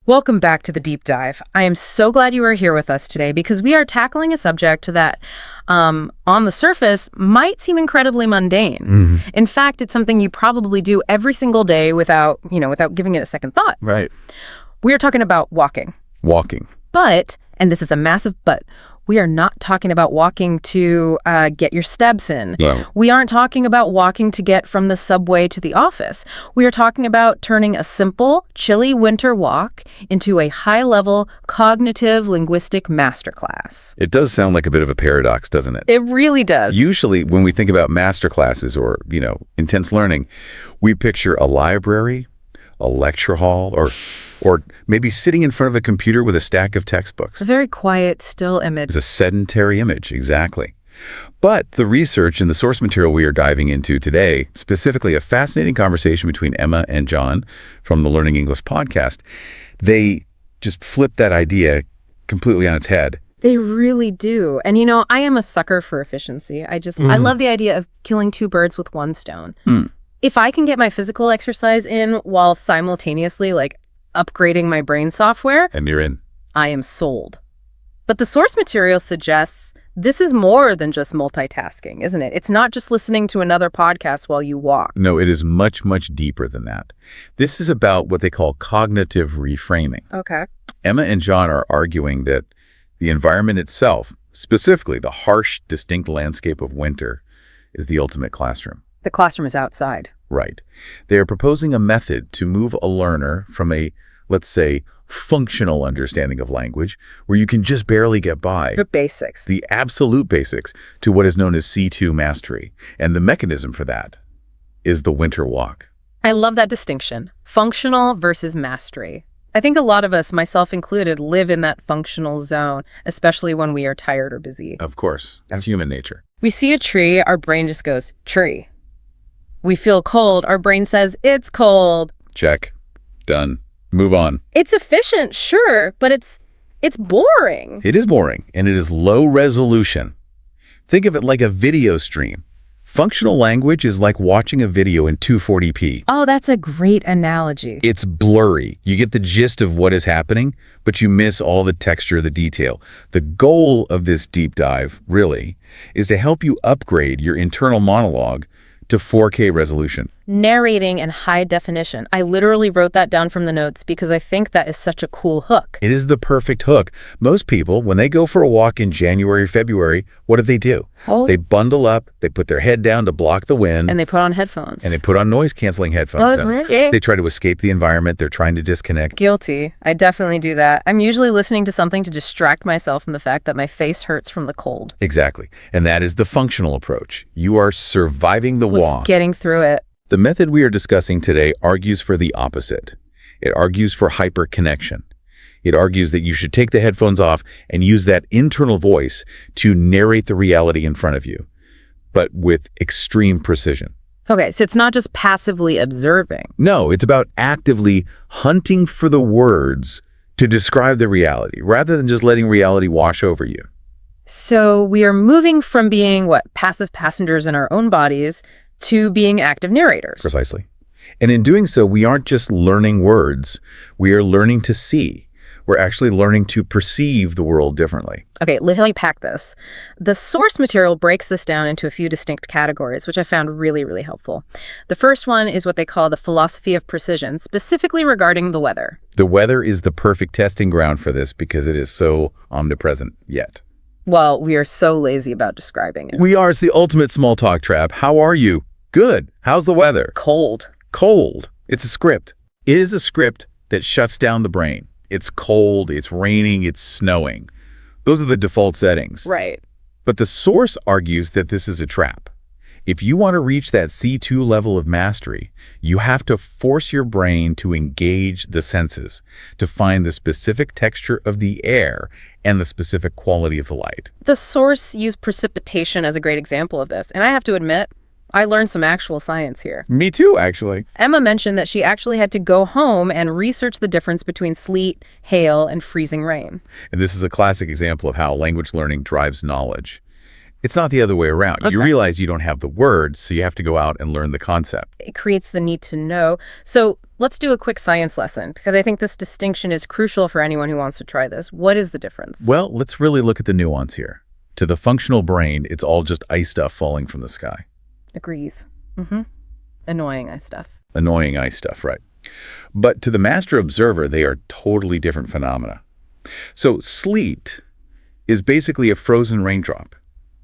Welcome back to the deep dive. I am so glad you are here with us today because we are tackling a subject that, on the surface, might seem incredibly mundane. In fact, it's something you probably do every single day without giving it a second thought. Right. We are talking about walking. Walking. But, and this is a massive but, we are not talking about walking to get your steps in. No. We aren't talking about walking to get from the subway to the office. We are talking about turning a simple, chilly winter walk into a high-level cognitive linguistic masterclass. It does sound like a bit of a paradox, doesn't it? It really does. Usually when we think about masterclasses or, intense learning, we picture a library, a lecture hall, or maybe sitting in front of a computer with a stack of textbooks. A very quiet, still image. It's a sedentary image, exactly. But the research and the source material we are diving into today, specifically a fascinating conversation between Emma and John from the Learning English podcast, they just flip that idea completely on its head. They really do. And I am a sucker for efficiency. I love the idea of killing two birds with one stone. If I can get my physical exercise in while simultaneously upgrading my brain software, And you're in. I am sold. But the source material suggests this is more than just multitasking, isn't it? It's not just listening to another podcast while you walk. No, it is much, much deeper than that. This is about what they call cognitive reframing. Okay. Emma and John are arguing that the environment itself, specifically the harsh, distinct landscape of winter, is the ultimate classroom. The classroom is outside. Right. They are proposing a method to move a learner from a, let's say, functional understanding of language, where you can just barely get by. The basics. The absolute basics, to what is known as C2 mastery. And the mechanism for that is the winter walk. I love that distinction. Functional versus mastery. I think a lot of us, myself included, live in that functional zone, especially when we are tired or busy. Of course. That's human nature. We see a tree, our brain just goes, tree. We feel cold, our brain says, it's cold. Check. Done. Move on. It's efficient, sure, but it's boring. It is boring, and it is low resolution. Think of it like a video stream. Functional language is like watching a video in 240p. Oh, that's a great analogy. It's blurry. You get the gist of what is happening, but you miss all the texture, the detail. The goal of this deep dive, really, is to help you upgrade your internal monologue to 4K resolution. Narrating in high definition. I literally wrote that down from the notes because I think that is such a cool hook. It is the perfect hook. Most people, when they go for a walk in January, February, what do? They bundle up, they put their head down to block the wind. And they put on headphones. And they put on noise-canceling headphones. They try to escape the environment. They're trying to disconnect. Guilty. I definitely do that. I'm usually listening to something to distract myself from the fact that my face hurts from the cold. Exactly. And that is the functional approach. You are surviving the walk. Getting through it. The method we are discussing today argues for the opposite. It argues for hyperconnection. It argues that you should take the headphones off and use that internal voice to narrate the reality in front of you, but with extreme precision. Okay, so it's not just passively observing. No, it's about actively hunting for the words to describe the reality, rather than just letting reality wash over you. So we are moving from being, passive passengers in our own bodies to being active narrators. Precisely. And in doing so, we aren't just learning words. We are learning to see. We're actually learning to perceive the world differently. Okay, let me pack this. The source material breaks this down into a few distinct categories, which I found really, really helpful. The first one is what they call the philosophy of precision, specifically regarding the weather. The weather is the perfect testing ground for this because it is so omnipresent yet. Well, we are so lazy about describing it. We are. It's the ultimate small talk trap. How are you? Good. How's the weather? Cold. Cold. It's a script. It is a script that shuts down the brain. It's cold, it's raining, it's snowing. Those are the default settings. Right. But the source argues that this is a trap. If you want to reach that C2 level of mastery, you have to force your brain to engage the senses, to find the specific texture of the air and the specific quality of the light. The source used precipitation as a great example of this, and I have to admit, I learned some actual science here. Me too, actually. Emma mentioned that she actually had to go home and research the difference between sleet, hail, and freezing rain. And this is a classic example of how language learning drives knowledge. It's not the other way around. Okay. You realize you don't have the words, so you have to go out and learn the concept. It creates the need to know. So let's do a quick science lesson, because I think this distinction is crucial for anyone who wants to try this. What is the difference? Well, let's really look at the nuance here. To the functional brain, it's all just ice stuff falling from the sky. Agrees. Annoying ice stuff. Annoying ice stuff, right. But to the master observer, they are totally different phenomena. So sleet is basically a frozen raindrop.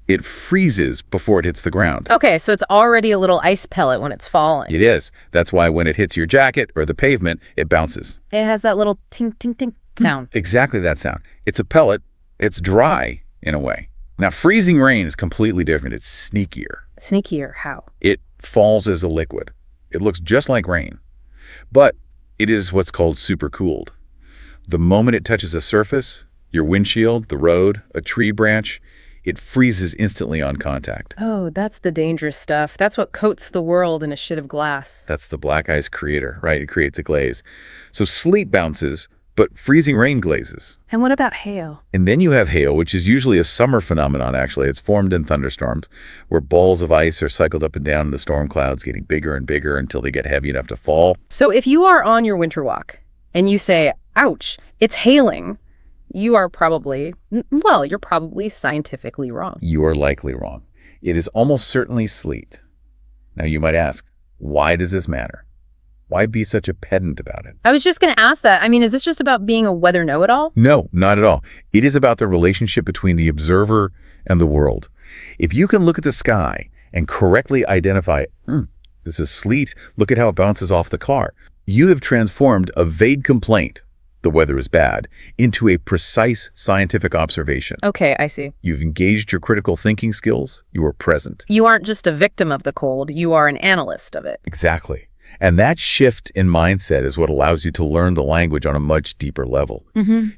It freezes before it hits the ground. Okay, so it's already a little ice pellet when it's falling. It is. That's why when it hits your jacket or the pavement, it bounces. It has that little tink, tink, tink sound. Exactly that sound. It's a pellet. It's dry in a way. Now, freezing rain is completely different. It's sneakier. Sneakier, how? It falls as a liquid. It looks just like rain, but it is what's called supercooled. The moment it touches a surface, your windshield, the road, a tree branch, it freezes instantly on contact. Oh, that's the dangerous stuff. That's what coats the world in a sheet of glass. That's the black ice creator, right? It creates a glaze. So sleet bounces, but freezing rain glazes. And what about hail? And then you have hail, which is usually a summer phenomenon, actually. It's formed in thunderstorms, where balls of ice are cycled up and down in the storm clouds, getting bigger and bigger until they get heavy enough to fall. So if you are on your winter walk and you say, ouch, it's hailing, you're probably scientifically wrong. You are likely wrong. It is almost certainly sleet. Now you might ask, why does this matter? Why be such a pedant about it? I was just going to ask that. I mean, is this just about being a weather know-it-all? No, not at all. It is about the relationship between the observer and the world. If you can look at the sky and correctly identify, this is sleet, look at how it bounces off the car, you have transformed a vague complaint, the weather is bad, into a precise scientific observation. Okay, I see. You've engaged your critical thinking skills. You are present. You aren't just a victim of the cold. You are an analyst of it. Exactly. And that shift in mindset is what allows you to learn the language on a much deeper level.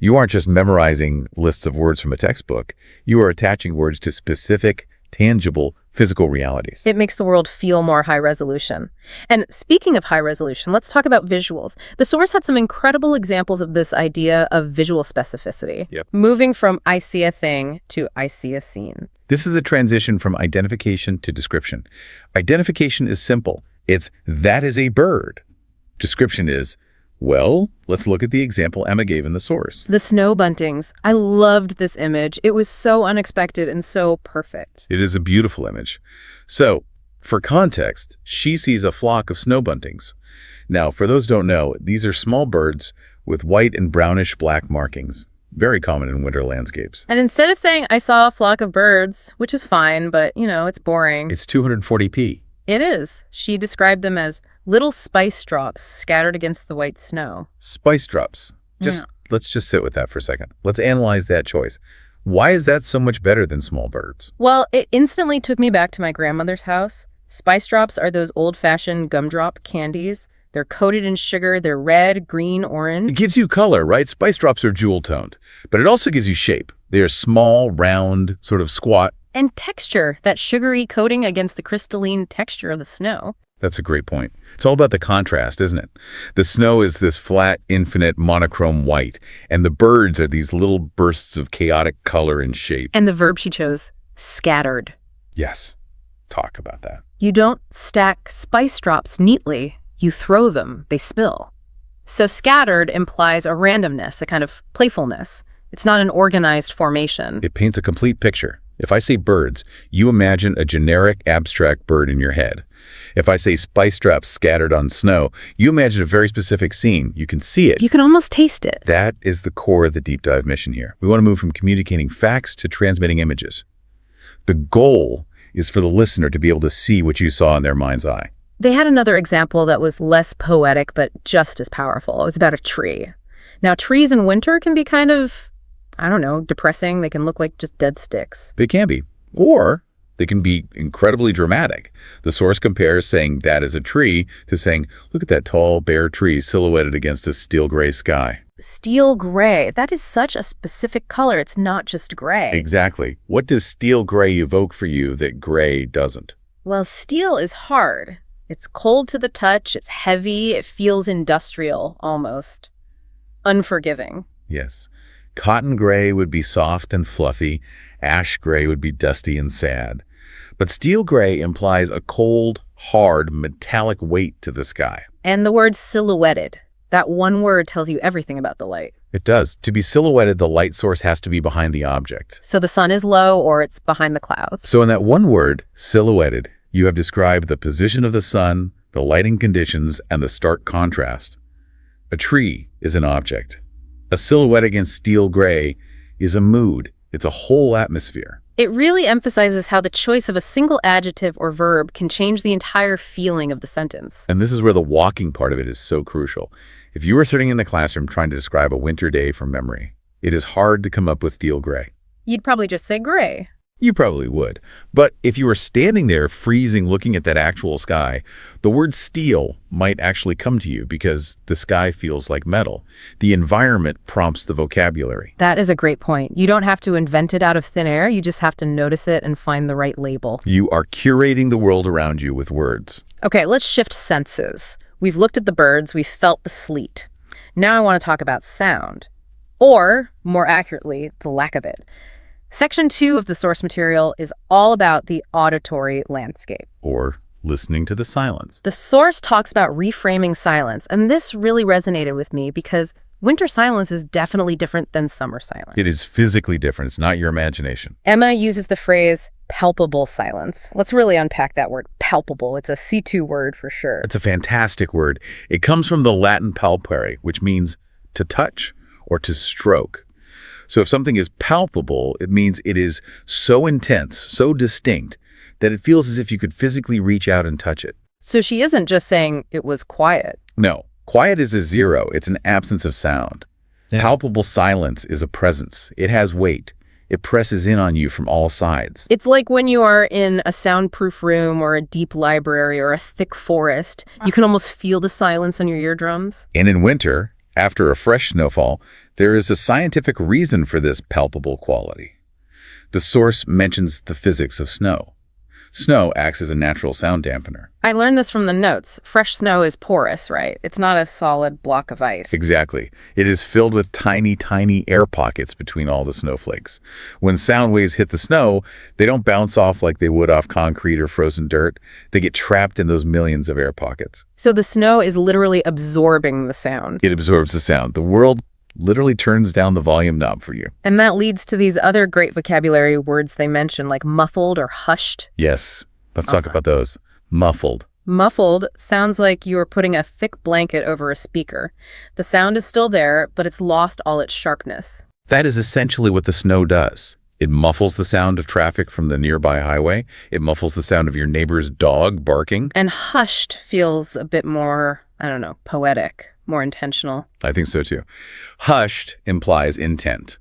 You aren't just memorizing lists of words from a textbook. You are attaching words to specific, tangible, physical realities. It makes the world feel more high resolution. And speaking of high resolution, let's talk about visuals. The source had some incredible examples of this idea of visual specificity. Yep. Moving from I see a thing to I see a scene. This is a transition from identification to description. Identification is simple. It's, that is a bird. Description is, well, let's look at the example Emma gave in the source. The snow buntings. I loved this image. It was so unexpected and so perfect. It is a beautiful image. So, for context, she sees a flock of snow buntings. Now, for those who don't know, these are small birds with white and brownish black markings. Very common in winter landscapes. And instead of saying, I saw a flock of birds, which is fine, but, it's boring. It's 240p. It is. She described them as little spice drops scattered against the white snow. Spice drops. Let's just sit with that for a second. Let's analyze that choice. Why is that so much better than small birds? Well, it instantly took me back to my grandmother's house. Spice drops are those old-fashioned gumdrop candies. They're coated in sugar. They're red, green, orange. It gives you color, right? Spice drops are jewel-toned, but it also gives you shape. They are small, round, sort of squat. And texture, that sugary coating against the crystalline texture of the snow. That's a great point. It's all about the contrast, isn't it? The snow is this flat, infinite, monochrome white, and the birds are these little bursts of chaotic color and shape. And the verb she chose, scattered. Yes. Talk about that. You don't stack spice drops neatly. You throw them. They spill. So scattered implies a randomness, a kind of playfulness. It's not an organized formation. It paints a complete picture. If I say birds, you imagine a generic, abstract bird in your head. If I say spice drops scattered on snow, you imagine a very specific scene. You can see it. You can almost taste it. That is the core of the deep dive mission here. We want to move from communicating facts to transmitting images. The goal is for the listener to be able to see what you saw in their mind's eye. They had another example that was less poetic, but just as powerful. It was about a tree. Now, trees in winter can be kind of, depressing. They can look like just dead sticks. They can be. Or they can be incredibly dramatic. The source compares saying that is a tree to saying, look at that tall, bare tree silhouetted against a steel gray sky. Steel gray. That is such a specific color. It's not just gray. Exactly. What does steel gray evoke for you that gray doesn't? Well, steel is hard. It's cold to the touch. It's heavy. It feels industrial, almost. Unforgiving. Yes. Cotton gray would be soft and fluffy. Ash gray would be dusty and sad. But steel gray implies a cold, hard, metallic weight to the sky. And the word silhouetted. That one word tells you everything about the light. It does. To be silhouetted, the light source has to be behind the object. So the sun is low or it's behind the clouds. So in that one word, silhouetted, you have described the position of the sun, the lighting conditions, and the stark contrast. A tree is an object. A silhouette against steel gray is a mood. It's a whole atmosphere. It really emphasizes how the choice of a single adjective or verb can change the entire feeling of the sentence. And this is where the walking part of it is so crucial. If you were sitting in the classroom trying to describe a winter day from memory, it is hard to come up with steel gray. You'd probably just say gray. You probably would. But if you were standing there freezing looking at that actual sky, the word steel might actually come to you because the sky feels like metal. The environment prompts the vocabulary. That is a great point. You don't have to invent it out of thin air. You just have to notice it and find the right label. You are curating the world around you with words. Okay, let's shift senses. We've looked at the birds. We've felt the sleet. Now I want to talk about sound. Or, more accurately, the lack of it. Section 2 of the source material is all about the auditory landscape. Or listening to the silence. The source talks about reframing silence, and this really resonated with me because winter silence is definitely different than summer silence. It is physically different. It's not your imagination. Emma uses the phrase palpable silence. Let's really unpack that word, palpable. It's a C2 word for sure. It's a fantastic word. It comes from the Latin palpare, which means to touch or to stroke. So if something is palpable, it means it is so intense, so distinct, that it feels as if you could physically reach out and touch it. So she isn't just saying it was quiet. No, quiet is a zero. It's an absence of sound. Yeah. Palpable silence is a presence. It has weight. It presses in on you from all sides. It's like when you are in a soundproof room or a deep library or a thick forest, you can almost feel the silence on your eardrums. And in winter, after a fresh snowfall, there is a scientific reason for this palpable quality. The source mentions the physics of snow. Snow acts as a natural sound dampener. I learned this from the notes. Fresh snow is porous, right? It's not a solid block of ice. Exactly. It is filled with tiny, tiny air pockets between all the snowflakes. When sound waves hit the snow, they don't bounce off like they would off concrete or frozen dirt. They get trapped in those millions of air pockets. So the snow is literally absorbing the sound. It absorbs the sound. The world literally turns down the volume knob for you. And that leads to these other great vocabulary words they mention, like muffled or hushed. Yes. Let's talk about those. Muffled. Muffled sounds like you are putting a thick blanket over a speaker. The sound is still there, but it's lost all its sharpness. That is essentially what the snow does. It muffles the sound of traffic from the nearby highway. It muffles the sound of your neighbor's dog barking. And hushed feels a bit more, I don't know, poetic. More intentional. I think so too. Hushed implies intent.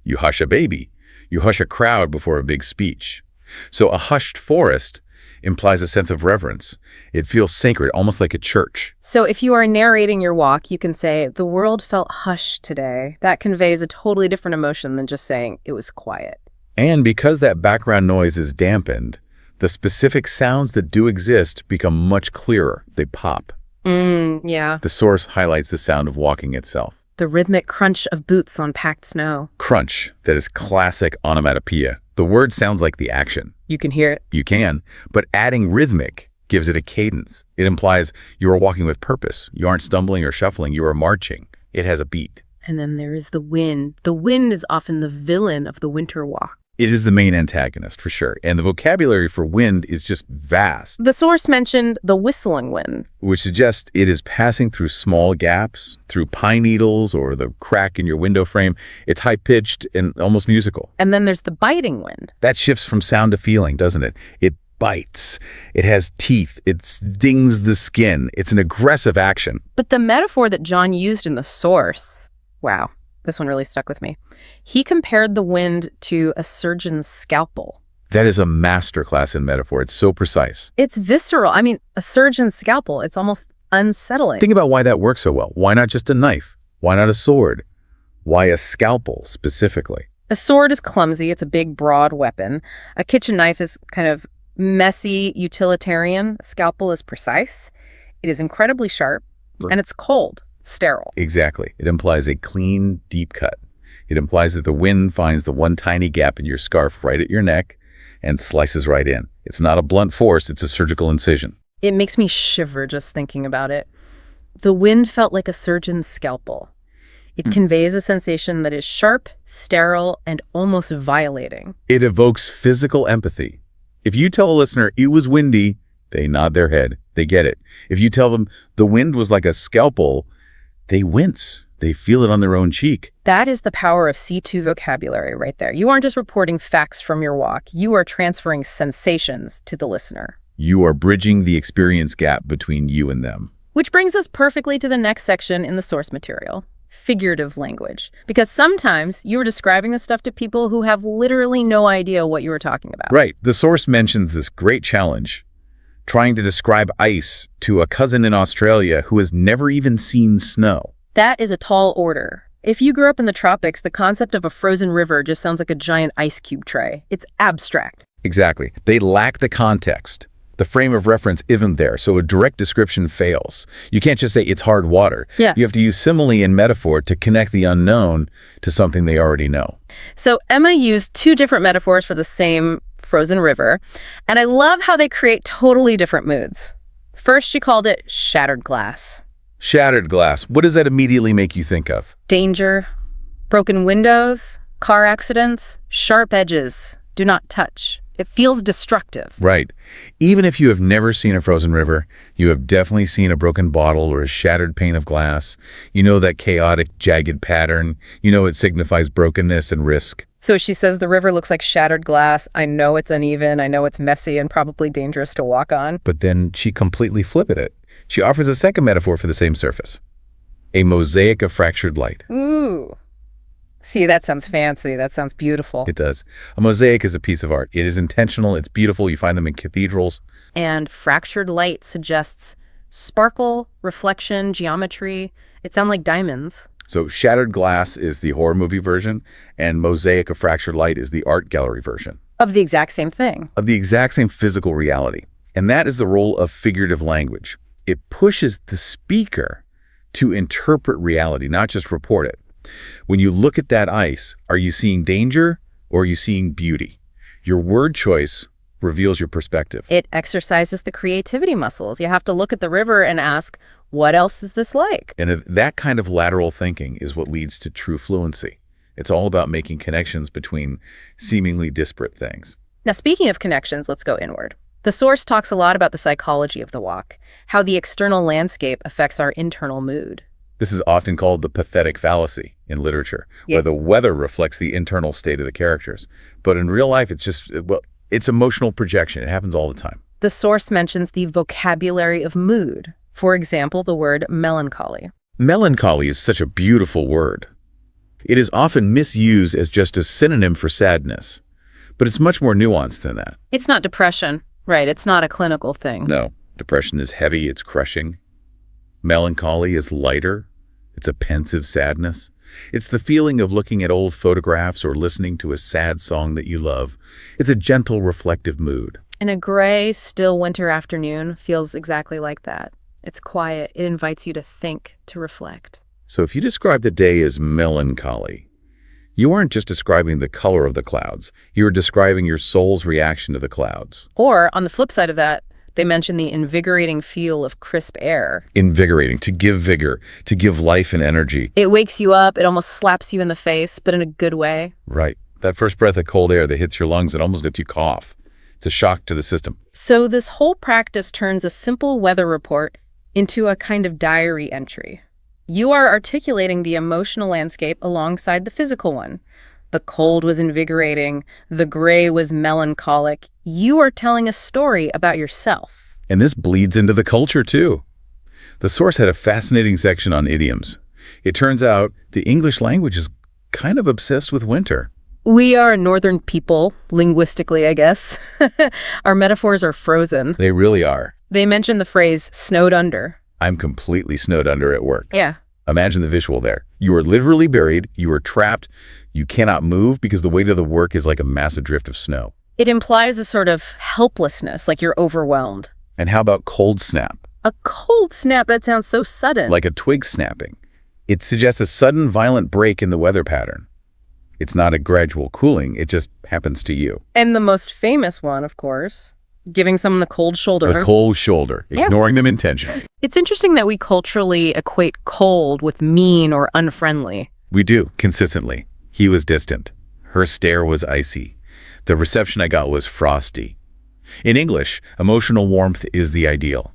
You hush a baby. You hush a crowd before a big speech. So a hushed forest implies a sense of reverence. It feels sacred, almost like a church. So if you are narrating your walk, you can say, the world felt hushed today. That conveys a totally different emotion than just saying it was quiet. And because that background noise is dampened, the specific sounds that do exist become much clearer. They pop. Yeah. The source highlights the sound of walking itself. The rhythmic crunch of boots on packed snow. Crunch, that is classic onomatopoeia. The word sounds like the action. You can hear it. You can, but adding rhythmic gives it a cadence. It implies you are walking with purpose. You aren't stumbling or shuffling, you are marching. It has a beat. And then there is the wind. The wind is often the villain of the winter walk. It is the main antagonist, for sure. And the vocabulary for wind is just vast. The source mentioned the whistling wind, which suggests it is passing through small gaps, through pine needles or the crack in your window frame. It's high-pitched and almost musical. And then there's the biting wind. That shifts from sound to feeling, doesn't it? It bites. It has teeth. It stings the skin. It's an aggressive action. But the metaphor that John used in the source, wow. This one really stuck with me. He compared the wind to a surgeon's scalpel. That is a masterclass in metaphor. It's so precise. It's visceral. I mean, a surgeon's scalpel, it's almost unsettling. Think about why that works so well. Why not just a knife? Why not a sword? Why a scalpel specifically? A sword is clumsy. It's a big, broad weapon. A kitchen knife is kind of messy, utilitarian. A scalpel is precise. It is incredibly sharp, and it's cold. Sterile. Exactly. It implies a clean, deep cut. It implies that the wind finds the one tiny gap in your scarf right at your neck and slices right in. It's not a blunt force, it's a surgical incision. It makes me shiver just thinking about it. The wind felt like a surgeon's scalpel. It conveys a sensation that is sharp, sterile, and almost violating. It evokes physical empathy. If you tell a listener it was windy, they nod their head. They get it. If you tell them the wind was like a scalpel, they wince. They feel it on their own cheek. That is the power of C2 vocabulary right there. You aren't just reporting facts from your walk. You are transferring sensations to the listener. You are bridging the experience gap between you and them. Which brings us perfectly to the next section in the source material. Figurative language. Because sometimes you are describing this stuff to people who have literally no idea what you were talking about. Right. The source mentions this great challenge, trying to describe ice to a cousin in Australia who has never even seen snow. That is a tall order. If you grew up in the tropics, the concept of a frozen river just sounds like a giant ice cube tray. It's abstract. Exactly. They lack the context. The frame of reference isn't there, so a direct description fails. You can't just say it's hard water. Yeah. You have to use simile and metaphor to connect the unknown to something they already know. So Emma used two different metaphors for the same frozen river, and I love how they create totally different moods. First, she called it shattered glass. Shattered glass. What does that immediately make you think of? Danger, broken windows, car accidents, sharp edges, do not touch. It feels destructive. Right. Even if you have never seen a frozen river, you have definitely seen a broken bottle or a shattered pane of glass. You know that chaotic, jagged pattern. You know it signifies brokenness and risk. So she says the river looks like shattered glass. I know it's uneven. I know it's messy and probably dangerous to walk on. But then she completely flipped it. She offers a second metaphor for the same surface. A mosaic of fractured light. Ooh. See, that sounds fancy. That sounds beautiful. It does. A mosaic is a piece of art. It is intentional. It's beautiful. You find them in cathedrals. And fractured light suggests sparkle, reflection, geometry. It sounds like diamonds. So shattered glass is the horror movie version, and mosaic of fractured light is the art gallery version. Of the exact same thing. Of the exact same physical reality. And that is the role of figurative language. It pushes the speaker to interpret reality, not just report it. When you look at that ice, are you seeing danger or are you seeing beauty? Your word choice reveals your perspective. It exercises the creativity muscles. You have to look at the river and ask, what else is this like? And that kind of lateral thinking is what leads to true fluency. It's all about making connections between seemingly disparate things. Now, speaking of connections, let's go inward. The source talks a lot about the psychology of the walk, how the external landscape affects our internal mood. This is often called the pathetic fallacy in literature, where the weather reflects the internal state of the characters. But in real life, it's just, well, it's emotional projection. It happens all the time. The source mentions the vocabulary of mood. For example, the word melancholy. Melancholy is such a beautiful word. It is often misused as just a synonym for sadness, but it's much more nuanced than that. It's not depression, right? It's not a clinical thing. No, depression is heavy, it's crushing. Melancholy is lighter. It's a pensive sadness. It's the feeling of looking at old photographs or listening to a sad song that you love. It's a gentle, reflective mood. And a gray, still winter afternoon feels exactly like that. It's quiet. It invites you to think, to reflect. So if you describe the day as melancholy, you aren't just describing the color of the clouds. You're describing your soul's reaction to the clouds. Or, on the flip side of that, they mention the invigorating feel of crisp air. Invigorating, to give vigor, to give life and energy. It wakes you up. It almost slaps you in the face, but in a good way. Right. That first breath of cold air that hits your lungs, it almost makes you cough. It's a shock to the system. So this whole practice turns a simple weather report into a kind of diary entry. You are articulating the emotional landscape alongside the physical one. The cold was invigorating. The gray was melancholic. You are telling a story about yourself. And this bleeds into the culture, too. The source had a fascinating section on idioms. It turns out the English language is kind of obsessed with winter. We are a northern people, linguistically, I guess. Our metaphors are frozen. They really are. They mention the phrase snowed under. I'm completely snowed under at work. Yeah. Imagine the visual there. You are literally buried. You are trapped. You cannot move because the weight of the work is like a massive drift of snow. It implies a sort of helplessness, like you're overwhelmed. And how about cold snap? A cold snap? That sounds so sudden. Like a twig snapping. It suggests a sudden, violent break in the weather pattern. It's not a gradual cooling. It just happens to you. And the most famous one, of course, giving someone the cold shoulder. The cold shoulder, ignoring them intentionally. It's interesting that we culturally equate cold with mean or unfriendly. We do, consistently. He was distant. Her stare was icy. The reception I got was frosty. In English, emotional warmth is the ideal.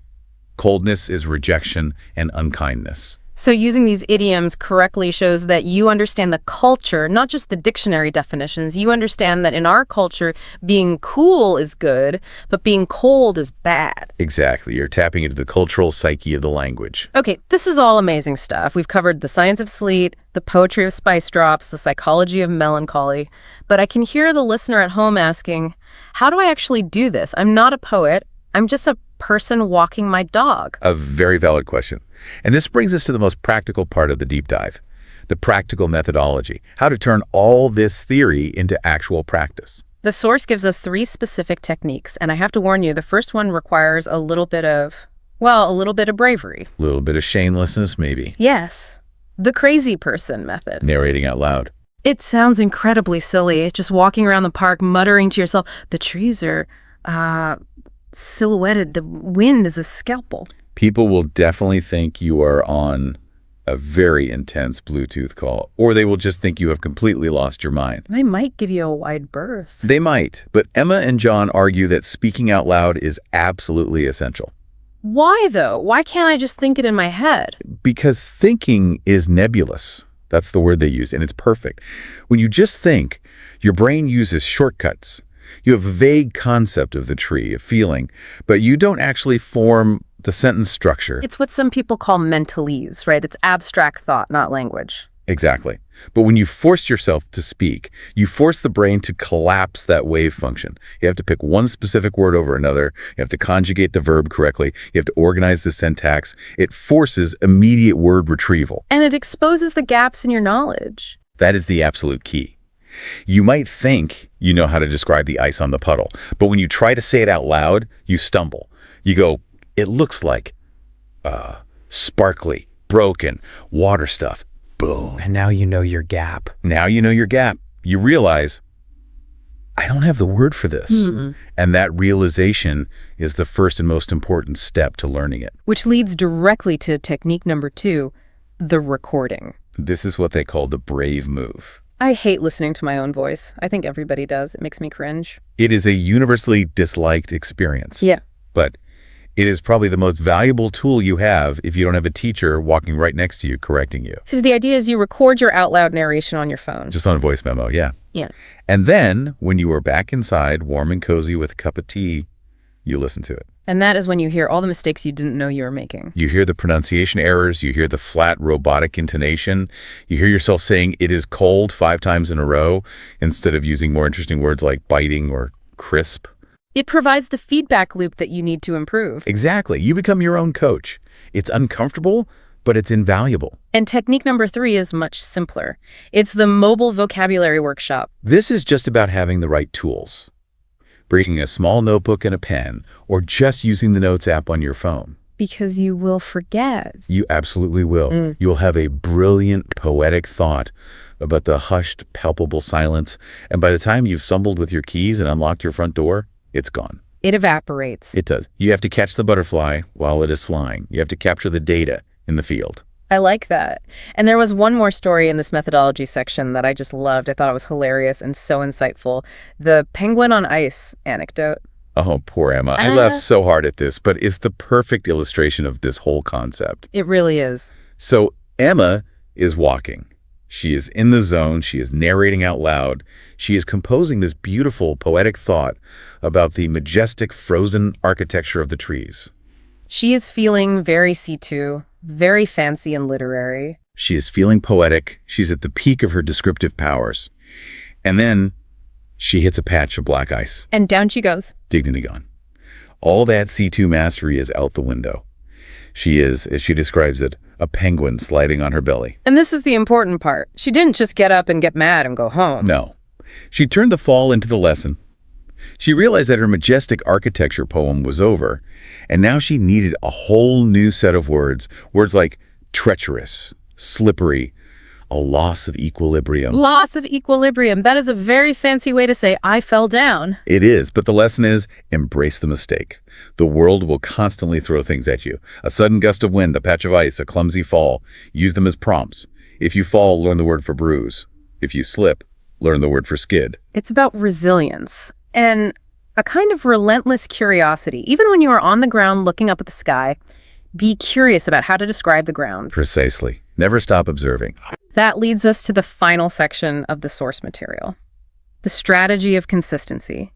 Coldness is rejection and unkindness. So using these idioms correctly shows that you understand the culture, not just the dictionary definitions. You understand that in our culture, being cool is good, but being cold is bad. Exactly. You're tapping into the cultural psyche of the language. Okay, this is all amazing stuff. We've covered the science of sleet, the poetry of spice drops, the psychology of melancholy. But I can hear the listener at home asking, how do I actually do this? I'm not a poet. I'm just a person walking my dog. A very valid question. And this brings us to the most practical part of the deep dive, the practical methodology, how to turn all this theory into actual practice. The source gives us 3 specific techniques, and I have to warn you, the first one requires a little bit of bravery. A little bit of shamelessness, maybe. Yes. The crazy person method. Narrating out loud. It sounds incredibly silly, just walking around the park muttering to yourself, the trees are, silhouetted, the wind is a scalpel. People will definitely think you are on a very intense Bluetooth call, or they will just think you have completely lost your mind. They might give you a wide berth. They might, but Emma and John argue that speaking out loud is absolutely essential. Why, though? Why can't I just think it in my head? Because thinking is nebulous. That's the word they use, and it's perfect. When you just think, your brain uses shortcuts. You have a vague concept of the tree, a feeling, but you don't actually form the sentence structure. It's what some people call mentalese, right? It's abstract thought, not language. Exactly. But when you force yourself to speak, you force the brain to collapse that wave function. You have to pick one specific word over another. You have to conjugate the verb correctly. You have to organize the syntax. It forces immediate word retrieval. And it exposes the gaps in your knowledge. That is the absolute key. You might think you know how to describe the ice on the puddle, but when you try to say it out loud, you stumble. You go, it looks like sparkly, broken, water stuff. Boom. And now you know your gap. Now you know your gap. You realize, I don't have the word for this. And that realization is the first and most important step to learning it. Which leads directly to technique number 2, the recording. This is what they call the brave move. I hate listening to my own voice. I think everybody does. It makes me cringe. It is a universally disliked experience. Yeah. But it is probably the most valuable tool you have if you don't have a teacher walking right next to you correcting you. Because the idea is you record your out loud narration on your phone. Just on a voice memo, yeah. Yeah. And then, when you are back inside, warm and cozy with a cup of tea, you listen to it. And that is when you hear all the mistakes you didn't know you were making. You hear the pronunciation errors, you hear the flat robotic intonation, you hear yourself saying it is cold 5 times in a row instead of using more interesting words like biting or crisp. It provides the feedback loop that you need to improve. Exactly. You become your own coach. It's uncomfortable, but it's invaluable. And technique number 3 is much simpler. It's the mobile vocabulary workshop. This is just about having the right tools. Bringing a small notebook and a pen, or just using the Notes app on your phone. Because you will forget. You absolutely will. You will have a brilliant, poetic thought about the hushed, palpable silence, and by the time you've stumbled with your keys and unlocked your front door, it's gone. It evaporates. It does. You have to catch the butterfly while it is flying. You have to capture the data in the field. I like that. And there was one more story in this methodology section that I just loved. I thought it was hilarious and so insightful. The penguin on ice anecdote. Oh, poor Emma. I laughed so hard at this, but it's the perfect illustration of this whole concept. It really is. So Emma is walking. She is in the zone. She is narrating out loud. She is composing this beautiful, poetic thought about the majestic, frozen architecture of the trees. She is feeling very C2, very fancy and literary. She is feeling poetic. She's at the peak of her descriptive powers. And then she hits a patch of black ice. And down she goes. Dignity gone. All that C2 mastery is out the window. She is, as she describes it, a penguin sliding on her belly. And this is the important part. She didn't just get up and get mad and go home. No. She turned the fall into the lesson. She realized that her majestic architecture poem was over, and now she needed a whole new set of words. Words like treacherous, slippery, A loss of equilibrium. Loss of equilibrium. That is a very fancy way to say I fell down. It is, but the lesson is embrace the mistake. The world will constantly throw things at you. A sudden gust of wind, a patch of ice, a clumsy fall. Use them as prompts. If you fall, learn the word for bruise. If you slip, learn the word for skid. It's about resilience and a kind of relentless curiosity. Even when you are on the ground looking up at the sky, be curious about how to describe the ground. Precisely. Never stop observing. That leads us to the final section of the source material, the strategy of consistency.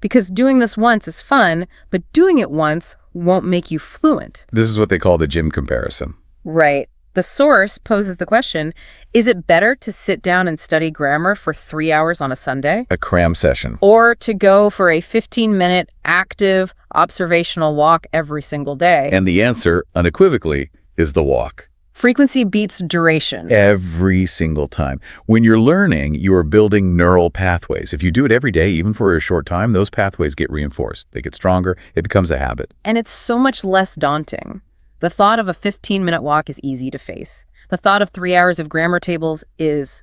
Because doing this once is fun, but doing it once won't make you fluent. This is what they call the gym comparison. Right. The source poses the question, is it better to sit down and study grammar for 3 hours on a Sunday? A cram session. Or to go for a 15-minute active observational walk every single day? And the answer, unequivocally, is the walk. Frequency beats duration. Every single time. When you're learning, you are building neural pathways. If you do it every day, even for a short time, those pathways get reinforced. They get stronger. It becomes a habit. And it's so much less daunting. The thought of a 15-minute walk is easy to face. The thought of 3 hours of grammar tables is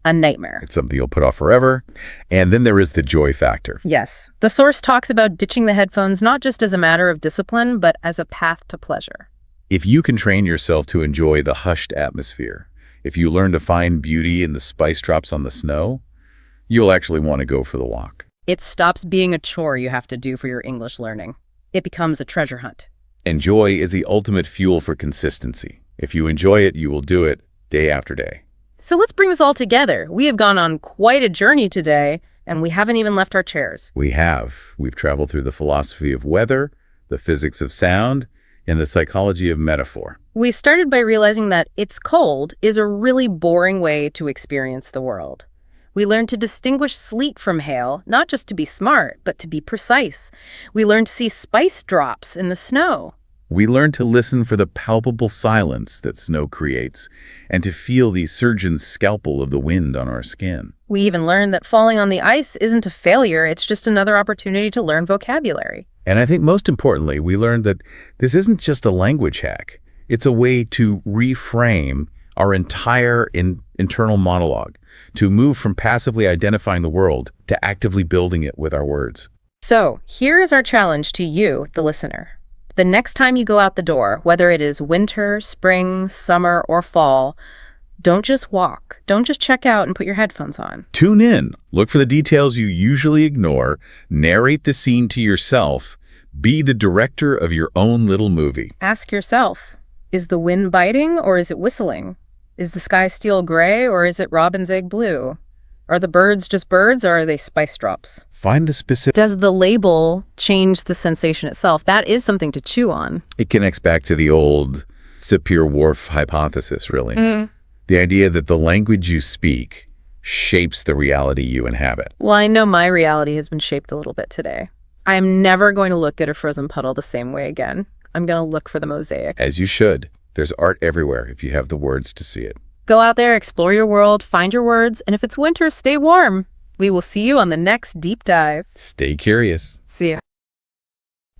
a nightmare. It's something you'll put off forever. And then there is the joy factor. Yes. The source talks about ditching the headphones not just as a matter of discipline, but as a path to pleasure. If you can train yourself to enjoy the hushed atmosphere, if you learn to find beauty in the spice drops on the snow, you'll actually want to go for the walk. It stops being a chore you have to do for your English learning. It becomes a treasure hunt. And joy is the ultimate fuel for consistency. If you enjoy it, you will do it day after day. So let's bring this all together. We have gone on quite a journey today, and we haven't even left our chairs. We have. We've traveled through the philosophy of weather, the physics of sound, and the psychology of metaphor. We started by realizing that it's cold is a really boring way to experience the world. We learned to distinguish sleet from hail, not just to be smart, but to be precise. We learned to see spice drops in the snow. We learned to listen for the palpable silence that snow creates and to feel the surgeon's scalpel of the wind on our skin. We even learned that falling on the ice isn't a failure, it's just another opportunity to learn vocabulary. And I think most importantly, we learned that this isn't just a language hack. It's a way to reframe our entire internal monologue, to move from passively identifying the world to actively building it with our words. So, here is our challenge to you, the listener. The next time you go out the door, whether it is winter, spring, summer, or fall, don't just walk. Don't just check out and put your headphones on. Tune in. Look for the details you usually ignore. Narrate the scene to yourself. Be the director of your own little movie. Ask yourself, is the wind biting or is it whistling? Is the sky steel gray or is it robin's egg blue? Are the birds just birds or are they spice drops? Find the specific... Does the label change the sensation itself? That is something to chew on. It connects back to the old Sapir-Whorf hypothesis, really. Mm. The idea that the language you speak shapes the reality you inhabit. Well, I know my reality has been shaped a little bit today. I am never going to look at a frozen puddle the same way again. I'm going to look for the mosaic. As you should. There's art everywhere if you have the words to see it. Go out there, explore your world, find your words, and if it's winter, stay warm. We will see you on the next deep dive. Stay curious. See ya.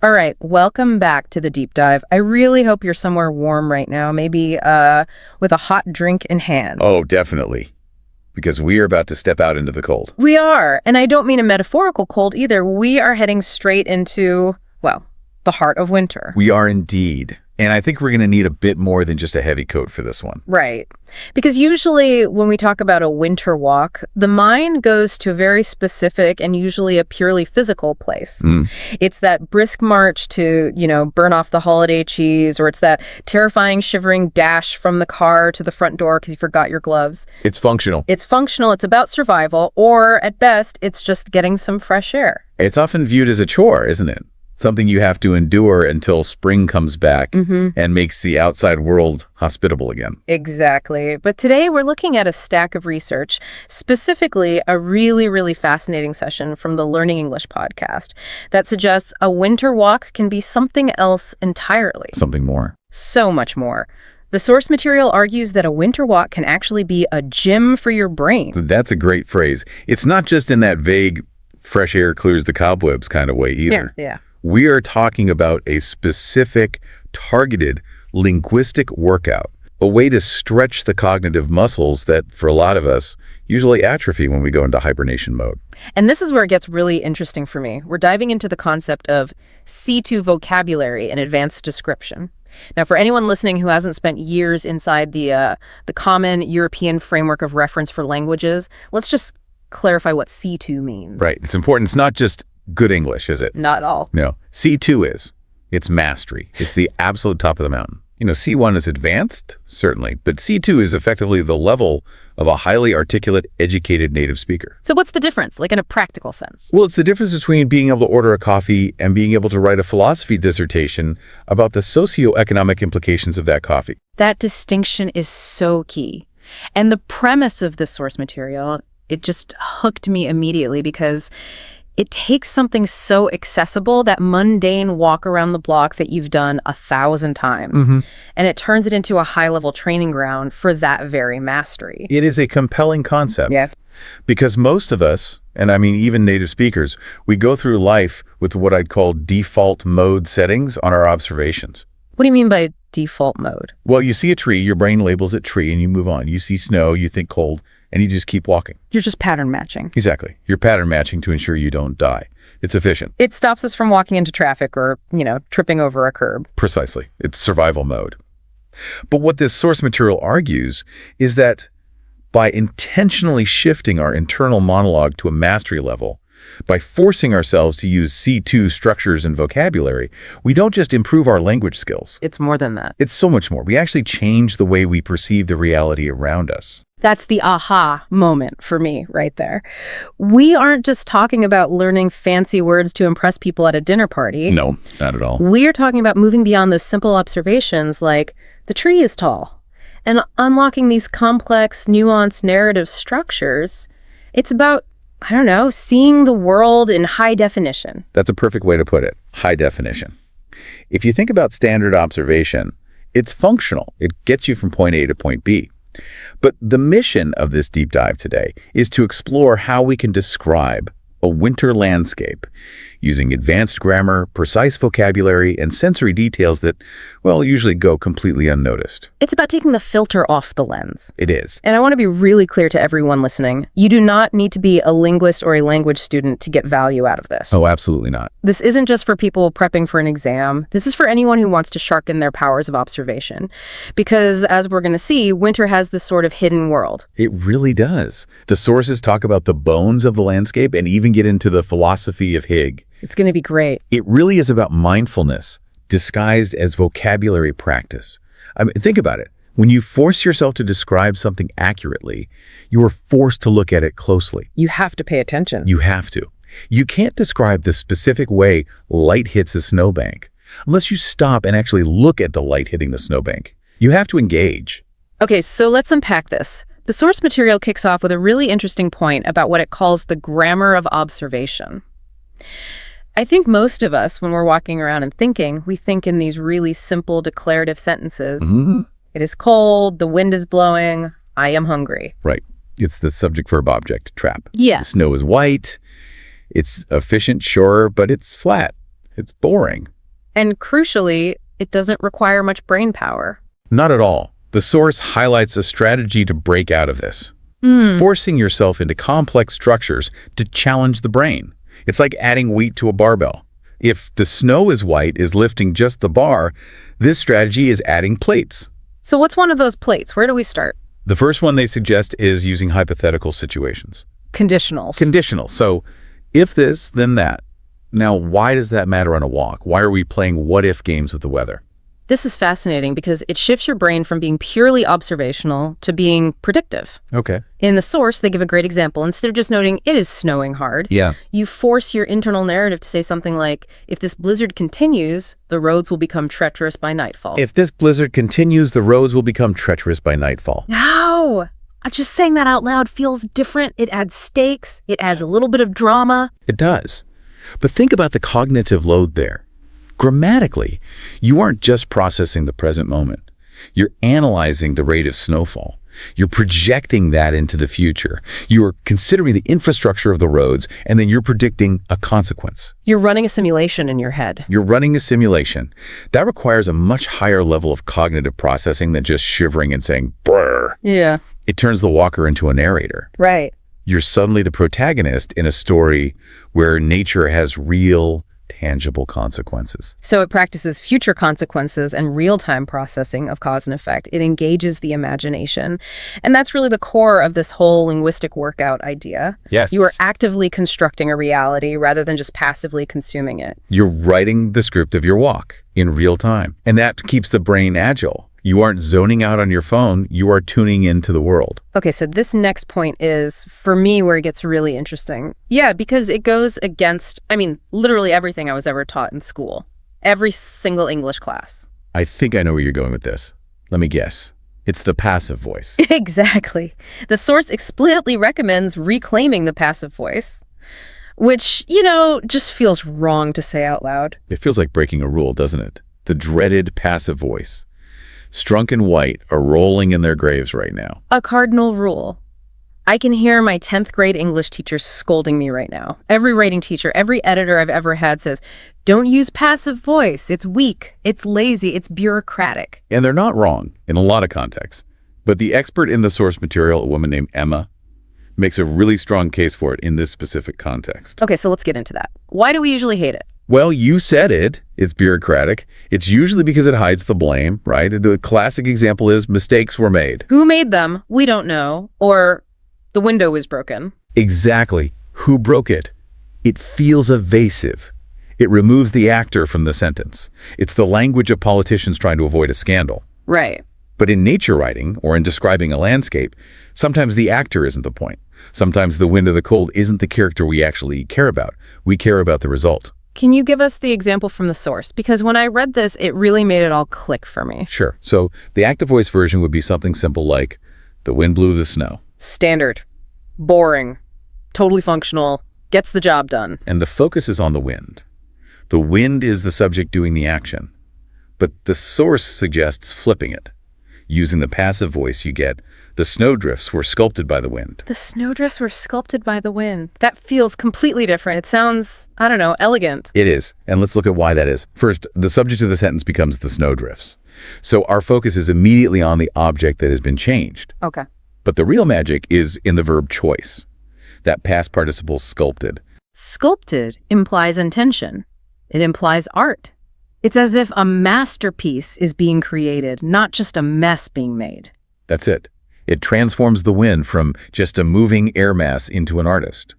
All right, welcome back to the deep dive. I really hope you're somewhere warm right now, maybe with a hot drink in hand. Oh, definitely. Because we are about to step out into the cold. We are, and I don't mean a metaphorical cold either. We are heading straight into, well, the heart of winter. We are indeed. And I think we're going to need a bit more than just a heavy coat for this one. Right. Because usually when we talk about a winter walk, the mind goes to a very specific and usually a purely physical place. It's that brisk march to, burn off the holiday cheese, or it's that terrifying, shivering dash from the car to the front door because you forgot your gloves. It's functional. It's functional. It's about survival, or at best, it's just getting some fresh air. It's often viewed as a chore, isn't it? Something you have to endure until spring comes back and makes the outside world hospitable again. Exactly. But today we're looking at a stack of research, specifically a really, really fascinating session from the Learning English podcast that suggests a winter walk can be something else entirely. Something more. So much more. The source material argues that a winter walk can actually be a gym for your brain. That's a great phrase. It's not just in that vague fresh air clears the cobwebs kind of way either. Yeah. We are talking about a specific, targeted, linguistic workout a way to stretch the cognitive muscles that, for a lot of us, usually atrophy when we go into hibernation mode. And this is where it gets really interesting for me. We're diving into the concept of C2 vocabulary and advanced description. Now, for anyone listening who hasn't spent years inside the common European framework of reference for languages, let's just clarify what C2 means. Right. It's important. It's not just good English, is it? Not at all. No. C2 is. It's mastery. It's the absolute top of the mountain. C1 is advanced, certainly, but C2 is effectively the level of a highly articulate, educated native speaker. So what's the difference, like in a practical sense? Well, it's the difference between being able to order a coffee and being able to write a philosophy dissertation about the socioeconomic implications of that coffee. That distinction is so key. And the premise of this source material, it just hooked me immediately because it takes something so accessible, that mundane walk around the block that you've done 1,000 times, and it turns it into a high-level training ground for that very mastery. It is a compelling concept. Yeah. Because most of us, and I mean even native speakers, we go through life with what I'd call default mode settings on our observations. What do you mean by default mode? Well, you see a tree, your brain labels it tree, and you move on. You see snow, you think cold, and you just keep walking. You're just pattern matching. Exactly. You're pattern matching to ensure you don't die. It's efficient. It stops us from walking into traffic or, tripping over a curb. Precisely. It's survival mode. But what this source material argues is that by intentionally shifting our internal monologue to a mastery level, by forcing ourselves to use C2 structures and vocabulary, we don't just improve our language skills. It's more than that. It's so much more. We actually change the way we perceive the reality around us. That's the aha moment for me right there. We aren't just talking about learning fancy words to impress people at a dinner party. No, not at all. We are talking about moving beyond those simple observations like the tree is tall and unlocking these complex, nuanced narrative structures. It's about, seeing the world in high definition. That's a perfect way to put it. High definition. If you think about standard observation, it's functional. It gets you from point A to point B. But the mission of this deep dive today is to explore how we can describe a winter landscape using advanced grammar, precise vocabulary, and sensory details that, usually go completely unnoticed. It's about taking the filter off the lens. It is. And I want to be really clear to everyone listening. You do not need to be a linguist or a language student to get value out of this. Oh, absolutely not. This isn't just for people prepping for an exam. This is for anyone who wants to sharpen their powers of observation. Because, as we're going to see, winter has this sort of hidden world. It really does. The sources talk about the bones of the landscape and even get into the philosophy of Hig. It's going to be great. It really is about mindfulness disguised as vocabulary practice. I mean, think about it. When you force yourself to describe something accurately, you are forced to look at it closely. You have to pay attention. You have to. You can't describe the specific way light hits a snowbank unless you stop and actually look at the light hitting the snowbank. You have to engage. Okay, so let's unpack this. The source material kicks off with a really interesting point about what it calls the grammar of observation. I think most of us, when we're walking around and thinking, we think in these really simple declarative sentences. It is cold, the wind is blowing, I am hungry. Right. It's the subject-verb-object trap. Yeah. The snow is white. It's efficient, sure, but it's flat. It's boring. And crucially, it doesn't require much brain power. Not at all. The source highlights a strategy to break out of this. Forcing yourself into complex structures to challenge the brain. It's like adding weight to a barbell. If the snow is white is lifting just the bar, this strategy is adding plates. So what's one of those plates? Where do we start? The first one they suggest is using hypothetical situations. Conditionals. Conditional. So if this, then that. Now, why does that matter on a walk? Why are we playing what-if games with the weather? This is fascinating because it shifts your brain from being purely observational to being predictive. Okay. In the source, they give a great example. Instead of just noting, it is snowing hard, you force your internal narrative to say something like, if this blizzard continues, the roads will become treacherous by nightfall. If this blizzard continues, the roads will become treacherous by nightfall. No! Just saying that out loud feels different. It adds stakes. It adds a little bit of drama. It does. But think about the cognitive load there. Grammatically, you aren't just processing the present moment. You're analyzing the rate of snowfall. You're projecting that into the future. You're considering the infrastructure of the roads, and then you're predicting a consequence. You're running a simulation in your head. You're running a simulation. That requires a much higher level of cognitive processing than just shivering and saying, brr. Yeah. It turns the walker into a narrator. Right. You're suddenly the protagonist in a story where nature has real, tangible consequences. So it practices future consequences and real-time processing of cause and effect. It engages the imagination. And that's really the core of this whole linguistic workout idea. Yes. You are actively constructing a reality rather than just passively consuming it. You're writing the script of your walk in real time. And that keeps the brain agile. You aren't zoning out on your phone. You are tuning into the world. Okay, so this next point is, for me, where it gets really interesting. Yeah, because it goes against, literally everything I was ever taught in school. Every single English class. I think I know where you're going with this. Let me guess. It's the passive voice. Exactly. The source explicitly recommends reclaiming the passive voice, which, just feels wrong to say out loud. It feels like breaking a rule, doesn't it? The dreaded passive voice. Strunk and White are rolling in their graves right now. A cardinal rule. I can hear my 10th grade English teacher scolding me right now. Every writing teacher, every editor I've ever had says, don't use passive voice. It's weak, it's lazy, it's bureaucratic. And they're not wrong in a lot of contexts. But the expert in the source material, a woman named Emma, makes a really strong case for it in this specific context. Okay, so let's get into that. Why do we usually hate it? Well, you said it. It's bureaucratic. It's usually because it hides the blame, right? The classic example is mistakes were made. Who made them? We don't know. Or the window was broken. Exactly. Who broke it? It feels evasive. It removes the actor from the sentence. It's the language of politicians trying to avoid a scandal. Right. But in nature writing, or in describing a landscape, sometimes the actor isn't the point. Sometimes the wind or the cold isn't the character we actually care about. We care about the result. Can you give us the example from the source? Because when I read this, it really made it all click for me. Sure. So the active voice version would be something simple like, the wind blew the snow. Standard. Boring. Totally functional. Gets the job done. And the focus is on the wind. The wind is the subject doing the action. But the source suggests flipping it. Using the passive voice, you get, the snowdrifts were sculpted by the wind. The snowdrifts were sculpted by the wind. That feels completely different. It sounds, elegant. It is. And let's look at why that is. First, the subject of the sentence becomes the snowdrifts. So our focus is immediately on the object that has been changed. Okay. But the real magic is in the verb choice. That past participle sculpted. Sculpted implies intention. It implies art. It's as if a masterpiece is being created, not just a mess being made. That's it. It transforms the wind from just a moving air mass into an artist.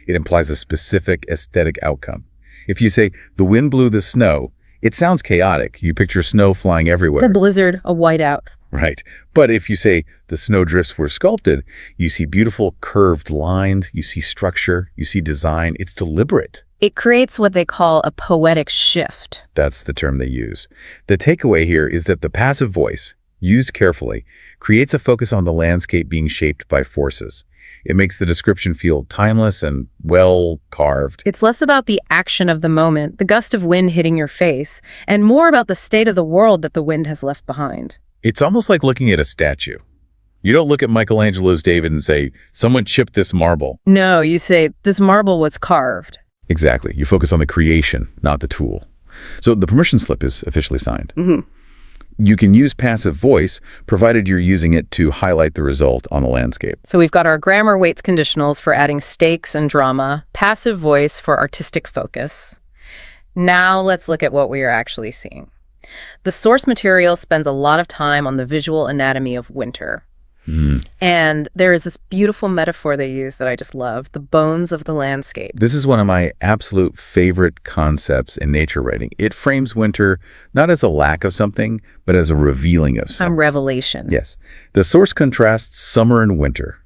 It implies a specific aesthetic outcome. If you say, the wind blew the snow, it sounds chaotic. You picture snow flying everywhere. The blizzard, a whiteout. Right. But if you say, the snowdrifts were sculpted, you see beautiful curved lines, you see structure, you see design. It's deliberate. It creates what they call a poetic shift. That's the term they use. The takeaway here is that the passive voice, used carefully, creates a focus on the landscape being shaped by forces. It makes the description feel timeless and well-carved. It's less about the action of the moment, the gust of wind hitting your face, and more about the state of the world that the wind has left behind. It's almost like looking at a statue. You don't look at Michelangelo's David and say, someone chipped this marble. No, you say, this marble was carved. Exactly. You focus on the creation, not the tool. So the permission slip is officially signed. Mm-hmm. You can use passive voice, provided you're using it to highlight the result on the landscape. So we've got our grammar weights conditionals for adding stakes and drama, passive voice for artistic focus. Now let's look at what we are actually seeing. The source material spends a lot of time on the visual anatomy of winter. And there is this beautiful metaphor they use that I just love, the bones of the landscape. This is one of my absolute favorite concepts in nature writing. It frames winter not as a lack of something, but as a revealing of something. Revelation. Yes. The source contrasts summer and winter.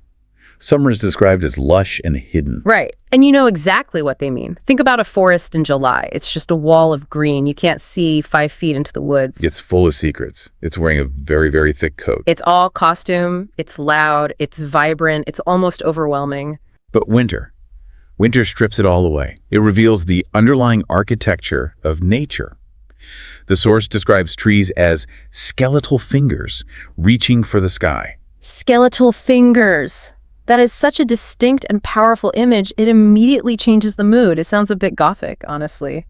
Summer is described as lush and hidden. Right. And you know exactly what they mean. Think about a forest in July. It's just a wall of green. You can't see 5 feet into the woods. It's full of secrets. It's wearing a very, very thick coat. It's all costume. It's loud. It's vibrant. It's almost overwhelming. But winter strips it all away. It reveals the underlying architecture of nature. The source describes trees as skeletal fingers reaching for the sky. Skeletal fingers. That is such a distinct and powerful image, it immediately changes the mood. It sounds a bit gothic, honestly.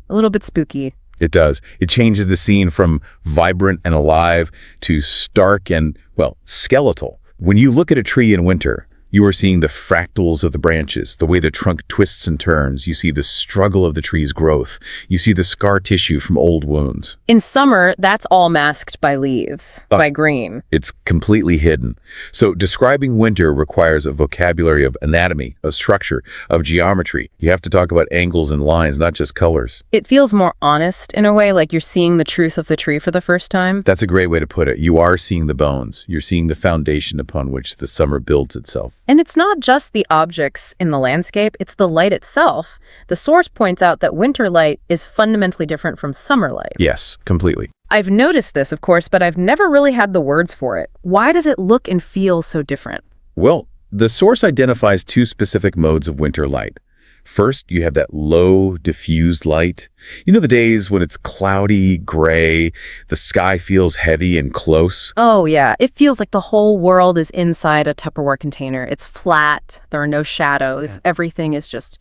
A little bit spooky. It does. It changes the scene from vibrant and alive to stark and, well, skeletal. When you look at a tree in winter, you are seeing the fractals of the branches, the way the trunk twists and turns. You see the struggle of the tree's growth. You see the scar tissue from old wounds. In summer, that's all masked by leaves, by green. It's completely hidden. So describing winter requires a vocabulary of anatomy, of structure, of geometry. You have to talk about angles and lines, not just colors. It feels more honest in a way, like you're seeing the truth of the tree for the first time. That's a great way to put it. You are seeing the bones. You're seeing the foundation upon which the summer builds itself. And it's not just the objects in the landscape, it's the light itself. The source points out that winter light is fundamentally different from summer light. Yes, completely. I've noticed this, of course, but I've never really had the words for it. Why does it look and feel so different? Well, the source identifies two specific modes of winter light. First, you have that low, diffused light. You know the days when it's cloudy, gray, the sky feels heavy and close? Oh, yeah. It feels like the whole world is inside a Tupperware container. It's flat. There are no shadows. Everything is just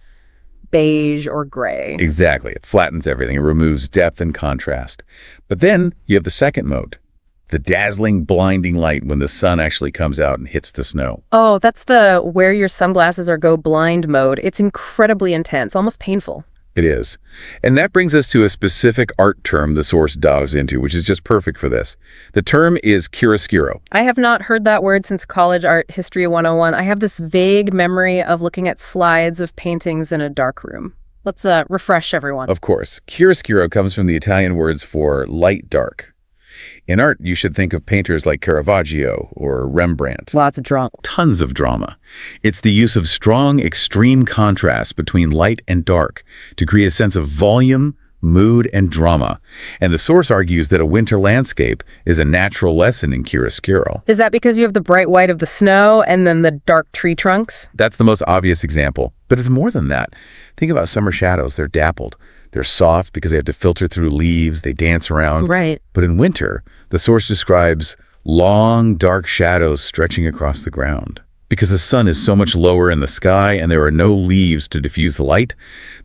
beige or gray. Exactly. It flattens everything. It removes depth and contrast. But then you have the second mode, the dazzling, blinding light when the sun actually comes out and hits the snow. Oh, that's the wear your sunglasses or go blind mode. It's incredibly intense, almost painful. It is. And that brings us to a specific art term the source dives into, which is just perfect for this. The term is chiaroscuro. I have not heard that word since college art history 101. I have this vague memory of looking at slides of paintings in a dark room. Let's refresh everyone. Of course. Chiaroscuro comes from the Italian words for light dark. In art, you should think of painters like Caravaggio or Rembrandt. Lots of drama. Tons of drama. It's the use of strong, extreme contrast between light and dark to create a sense of volume, mood, and drama. And the source argues that a winter landscape is a natural lesson in chiaroscuro. Is that because you have the bright white of the snow and then the dark tree trunks? That's the most obvious example. But it's more than that. Think about summer shadows. They're dappled. They're soft because they have to filter through leaves. They dance around. Right. But in winter, the source describes long, dark shadows stretching across the ground. Because the sun is so much lower in the sky and there are no leaves to diffuse the light,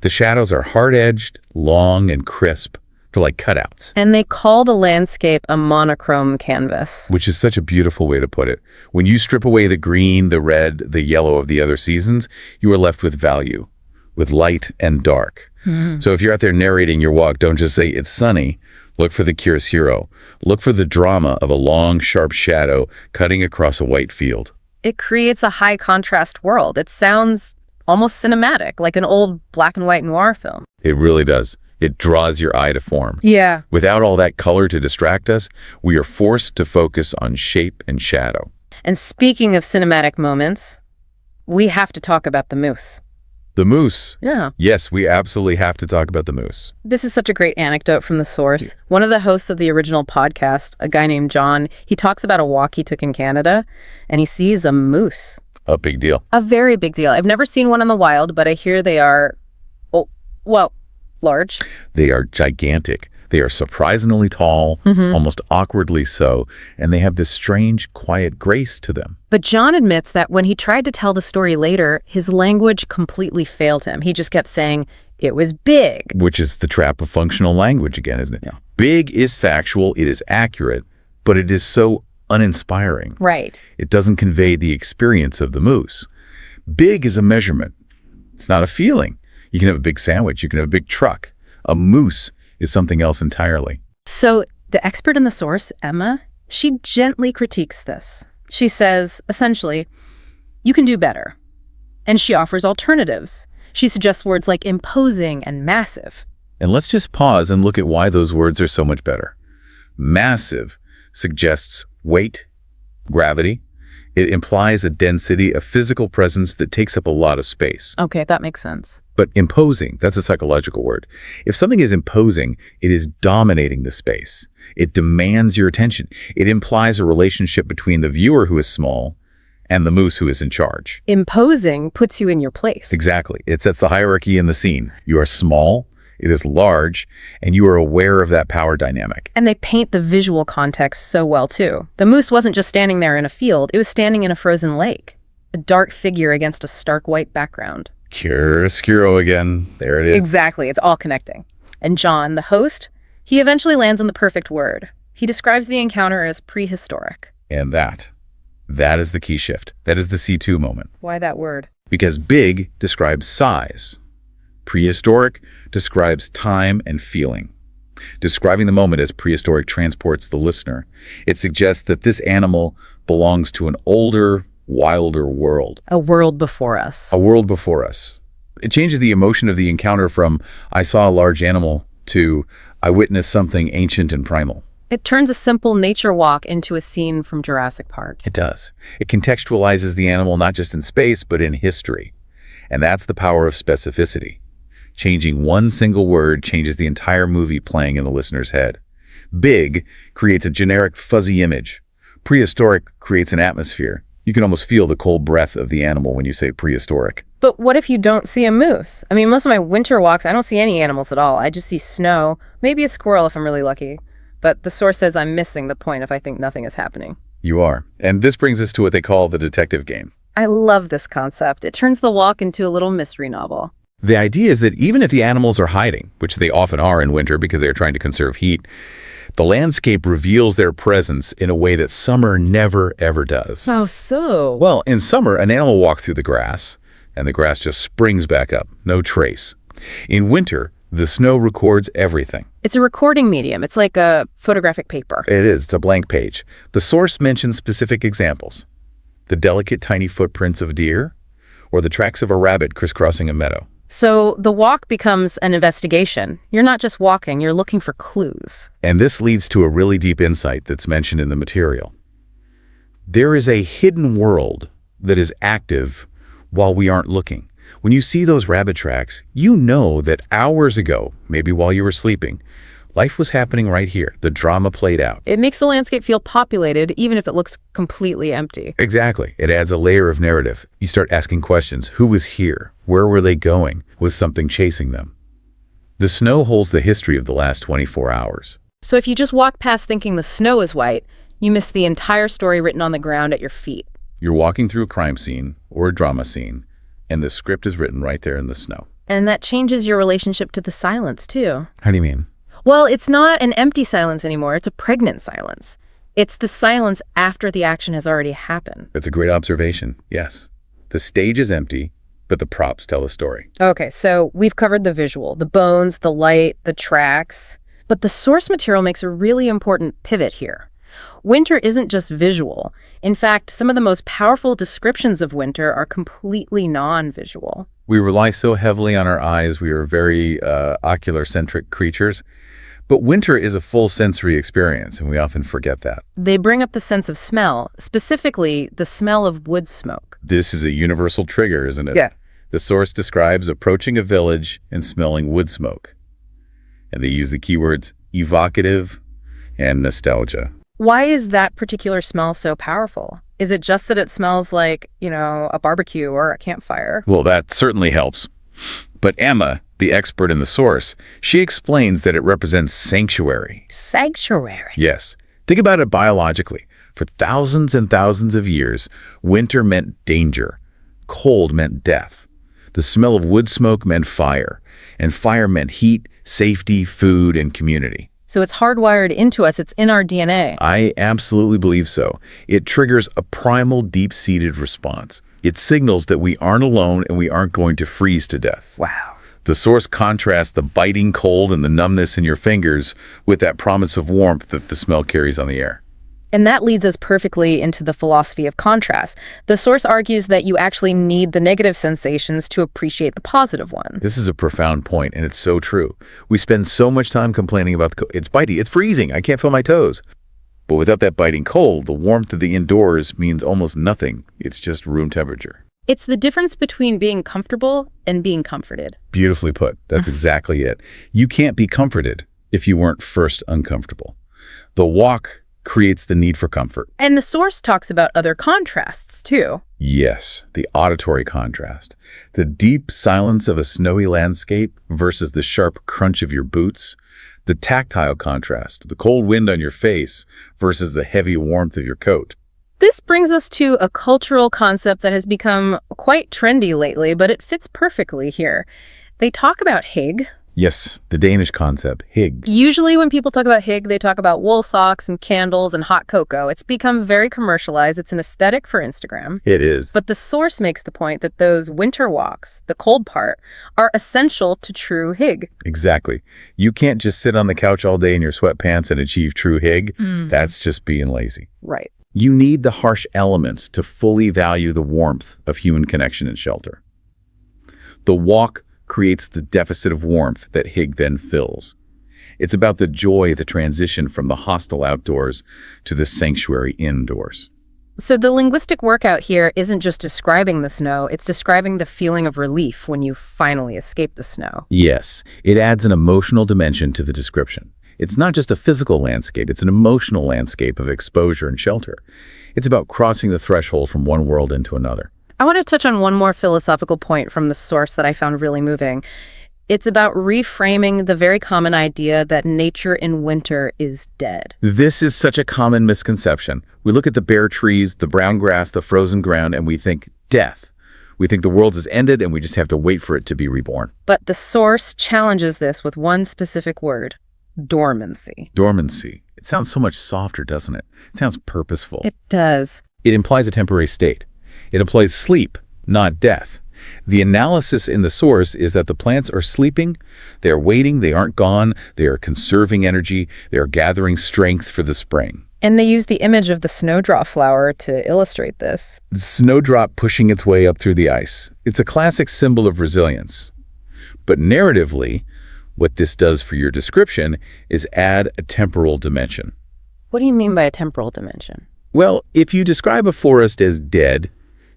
the shadows are hard-edged, long, and crisp. They're like cutouts. And they call the landscape a monochrome canvas. Which is such a beautiful way to put it. When you strip away the green, the red, the yellow of the other seasons, you are left with value, with light and dark. So if you're out there narrating your walk, don't just say it's sunny. Look for the chiaroscuro. Look for the drama of a long, sharp shadow cutting across a white field. It creates a high contrast world. It sounds almost cinematic, like an old black and white noir film. It really does. It draws your eye to form. Yeah. Without all that color to distract us, we are forced to focus on shape and shadow. And speaking of cinematic moments, we have to talk about the moose. The moose. Yeah. Yes, we absolutely have to talk about the moose. This is such a great anecdote from the source. One of the hosts of the original podcast, a guy named John, he talks about a walk he took in Canada, and he sees a moose. A big deal. A very big deal. I've never seen one in the wild, but I hear they are, large. They are gigantic. They are surprisingly tall, almost awkwardly so, and they have this strange, quiet grace to them. But John admits that when he tried to tell the story later, his language completely failed him. He just kept saying, it was big. Which is the trap of functional language again, isn't it? Yeah. Big is factual, it is accurate, but it is so uninspiring. Right. It doesn't convey the experience of the moose. Big is a measurement. It's not a feeling. You can have a big sandwich, you can have a big truck. A moose is something else entirely. So the expert in the source, Emma, she gently critiques this. She says, essentially, you can do better. And she offers alternatives. She suggests words like imposing and massive. And let's just pause and look at why those words are so much better. Massive suggests weight, gravity. It implies a density, a physical presence that takes up a lot of space. Okay, that makes sense. But imposing, that's a psychological word. If something is imposing, it is dominating the space. It demands your attention. It implies a relationship between the viewer who is small and the moose who is in charge. Imposing puts you in your place. Exactly. It sets the hierarchy in the scene. You are small. It is large, and you are aware of that power dynamic. And they paint the visual context so well, too. The moose wasn't just standing there in a field, it was standing in a frozen lake. A dark figure against a stark white background. Chiaroscuro again. There it is. Exactly, it's all connecting. And John, the host, he eventually lands on the perfect word. He describes the encounter as prehistoric. And that is the key shift. That is the C2 moment. Why that word? Because big describes size. Prehistoric describes time and feeling. Describing the moment as prehistoric transports the listener. It suggests that this animal belongs to an older, wilder world. A world before us. A world before us. It changes the emotion of the encounter from, I saw a large animal, to, I witnessed something ancient and primal. It turns a simple nature walk into a scene from Jurassic Park. It does. It contextualizes the animal not just in space, but in history. And that's the power of specificity. Changing one single word changes the entire movie playing in the listener's head. Big creates a generic, fuzzy image. Prehistoric creates an atmosphere. You can almost feel the cold breath of the animal when you say prehistoric. But what if you don't see a moose? I mean, most of my winter walks, I don't see any animals at all. I just see snow, maybe a squirrel if I'm really lucky. But the source says I'm missing the point if I think nothing is happening. You are. And this brings us to what they call the detective game. I love this concept. It turns the walk into a little mystery novel. The idea is that even if the animals are hiding, which they often are in winter because they're trying to conserve heat, the landscape reveals their presence in a way that summer never, ever does. How so? Well, in summer, an animal walks through the grass, and the grass just springs back up, no trace. In winter, the snow records everything. It's a recording medium. It's like a photographic paper. It is. It's a blank page. The source mentions specific examples. The delicate, tiny footprints of deer, or the tracks of a rabbit crisscrossing a meadow. So the walk becomes an investigation. You're not just walking, you're looking for clues. And this leads to a really deep insight that's mentioned in the material. There is a hidden world that is active while we aren't looking. When you see those rabbit tracks, you know that hours ago, maybe while you were sleeping, life was happening right here. The drama played out. It makes the landscape feel populated, even if it looks completely empty. Exactly. It adds a layer of narrative. You start asking questions. Who was here? Where were they going? Was something chasing them? The snow holds the history of the last 24 hours. So if you just walk past thinking the snow is white, you miss the entire story written on the ground at your feet. You're walking through a crime scene or a drama scene, and the script is written right there in the snow. And that changes your relationship to the silence, too. How do you mean? Well, it's not an empty silence anymore. It's a pregnant silence. It's the silence after the action has already happened. That's a great observation, yes. The stage is empty, but the props tell the story. Okay, so we've covered the visual, the bones, the light, the tracks. But the source material makes a really important pivot here. Winter isn't just visual. In fact, some of the most powerful descriptions of winter are completely non-visual. We rely so heavily on our eyes. We are very ocular-centric creatures. But winter is a full sensory experience, and we often forget that. They bring up the sense of smell, specifically the smell of wood smoke. This is a universal trigger, isn't it? Yeah. The source describes approaching a village and smelling wood smoke. And they use the keywords evocative and nostalgia. Why is that particular smell so powerful? Is it just that it smells like, a barbecue or a campfire? Well, that certainly helps. But Emma, the expert in the source, she explains that it represents sanctuary. Sanctuary? Yes. Think about it biologically. For thousands and thousands of years, winter meant danger. Cold meant death. The smell of wood smoke meant fire. And fire meant heat, safety, food, and community. So it's hardwired into us. It's in our DNA. I absolutely believe so. It triggers a primal, deep-seated response. It signals that we aren't alone and we aren't going to freeze to death. Wow. The source contrasts the biting cold and the numbness in your fingers with that promise of warmth that the smell carries on the air. And that leads us perfectly into the philosophy of contrast. The source argues that you actually need the negative sensations to appreciate the positive ones. This is a profound point, and it's so true. We spend so much time complaining about it's bitey, it's freezing, I can't feel my toes. But without that biting cold, the warmth of the indoors means almost nothing. It's just room temperature. It's the difference between being comfortable and being comforted. Beautifully put. That's exactly it. You can't be comforted if you weren't first uncomfortable. The walk creates the need for comfort. And the source talks about other contrasts, too. Yes, the auditory contrast. The deep silence of a snowy landscape versus the sharp crunch of your boots. The tactile contrast, the cold wind on your face versus the heavy warmth of your coat. This brings us to a cultural concept that has become quite trendy lately, but it fits perfectly here. They talk about hygge. Yes, the Danish concept, hygge. Usually when people talk about hygge, they talk about wool socks and candles and hot cocoa. It's become very commercialized. It's an aesthetic for Instagram. It is. But the source makes the point that those winter walks, the cold part, are essential to true hygge. Exactly. You can't just sit on the couch all day in your sweatpants and achieve true hygge. That's just being lazy. Right. You need the harsh elements to fully value the warmth of human connection and shelter. The walk creates the deficit of warmth that hygge then fills. It's about the joy of the transition from the hostile outdoors to the sanctuary indoors. So the linguistic workout here isn't just describing the snow, it's describing the feeling of relief when you finally escape the snow. Yes, it adds an emotional dimension to the description. It's not just a physical landscape, it's an emotional landscape of exposure and shelter. It's about crossing the threshold from one world into another. I want to touch on one more philosophical point from the source that I found really moving. It's about reframing the very common idea that nature in winter is dead. This is such a common misconception. We look at the bare trees, the brown grass, the frozen ground, and we think death. We think the world has ended and we just have to wait for it to be reborn. But the source challenges this with one specific word: dormancy. Dormancy. It sounds so much softer, doesn't it? It sounds purposeful. It does. It implies a temporary state. It implies sleep, not death. The analysis in the source is that the plants are sleeping, they are waiting, they aren't gone, they are conserving energy, they are gathering strength for the spring. And they use the image of the snowdrop flower to illustrate this. The snowdrop pushing its way up through the ice. It's a classic symbol of resilience. But narratively, what this does for your description is add a temporal dimension. What do you mean by a temporal dimension? Well, if you describe a forest as dead,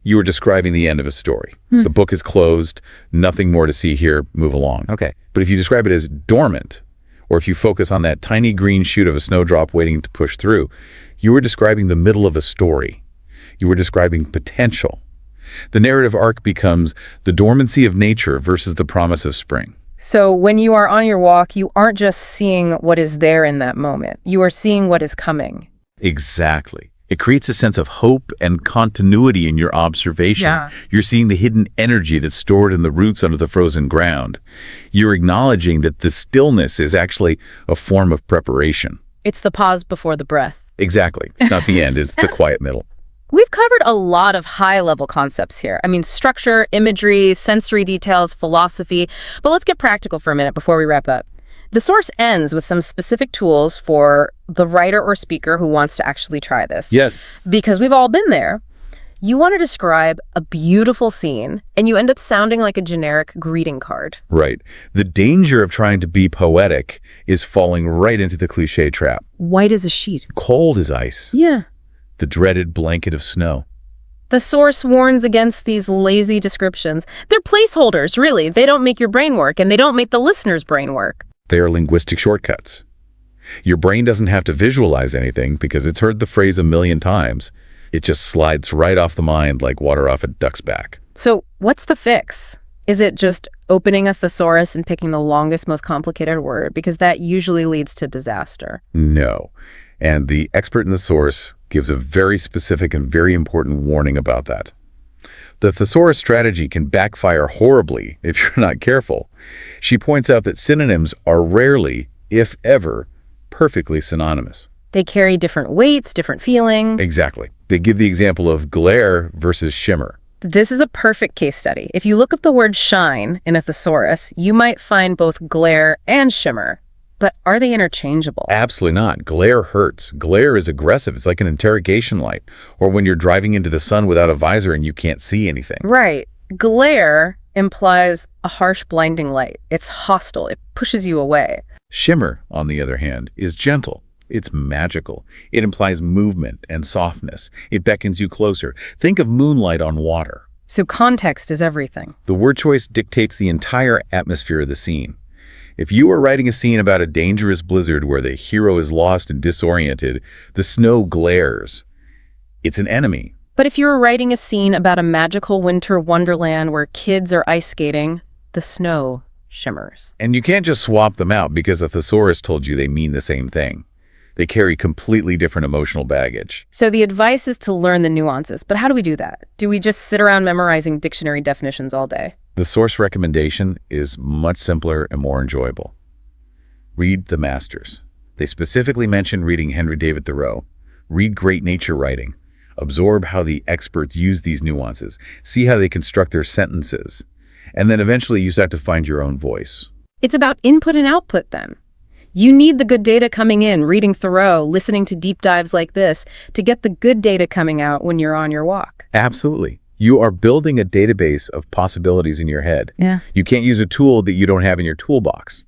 you are describing the end of a story. The book is closed, nothing more to see here, move along. Okay. But if you describe it as dormant, or if you focus on that tiny green shoot of a snowdrop waiting to push through, you are describing the middle of a story. You are describing potential. The narrative arc becomes the dormancy of nature versus the promise of spring. So when you are on your walk, you aren't just seeing what is there in that moment. You are seeing what is coming. Exactly. It creates a sense of hope and continuity in your observation. Yeah. You're seeing the hidden energy that's stored in the roots under the frozen ground. You're acknowledging that the stillness is actually a form of preparation. It's the pause before the breath. Exactly. It's not the end, it's the quiet middle. We've covered a lot of high-level concepts here. I mean, structure, imagery, sensory details, philosophy. But let's get practical for a minute before we wrap up. The source ends with some specific tools for the writer or speaker who wants to actually try this. Yes. Because we've all been there. You want to describe a beautiful scene, and you end up sounding like a generic greeting card. Right. The danger of trying to be poetic is falling right into the cliché trap. White as a sheet. Cold as ice. Yeah. The dreaded blanket of snow. The source warns against these lazy descriptions. They're placeholders, really. They don't make your brain work, and they don't make the listener's brain work. They are linguistic shortcuts. Your brain doesn't have to visualize anything because it's heard the phrase a million times. It just slides right off the mind like water off a duck's back. So what's the fix? Is it just opening a thesaurus and picking the longest, most complicated word? Because that usually leads to disaster. No. And the expert in the source gives a very specific and very important warning about that. The thesaurus strategy can backfire horribly if you're not careful. She points out that synonyms are rarely, if ever, perfectly synonymous. They carry different weights, different feeling. Exactly. They give the example of glare versus shimmer. This is a perfect case study. If you look up the word shine in a thesaurus, you might find both glare and shimmer. But are they interchangeable? Absolutely not. Glare hurts. Glare is aggressive. It's like an interrogation light. Or when you're driving into the sun without a visor and you can't see anything. Right. Glare implies a harsh, blinding light. It's hostile. It pushes you away. Shimmer, on the other hand, is gentle. It's magical. It implies movement and softness. It beckons you closer. Think of moonlight on water. So context is everything. The word choice dictates the entire atmosphere of the scene. If you are writing a scene about a dangerous blizzard where the hero is lost and disoriented, the snow glares. It's an enemy. But if you were writing a scene about a magical winter wonderland where kids are ice skating, the snow shimmers. And you can't just swap them out because a thesaurus told you they mean the same thing. They carry completely different emotional baggage. So the advice is to learn the nuances. But how do we do that? Do we just sit around memorizing dictionary definitions all day? The source recommendation is much simpler and more enjoyable. Read the masters. They specifically mention reading Henry David Thoreau. Read great nature writing. Absorb how the experts use these nuances. See how they construct their sentences. And then eventually you start to find your own voice. It's about input and output then. You need the good data coming in, reading Thoreau, listening to deep dives like this, to get the good data coming out when you're on your walk. Absolutely. You are building a database of possibilities in your head. Yeah. You can't use a tool that you don't have in your toolbox.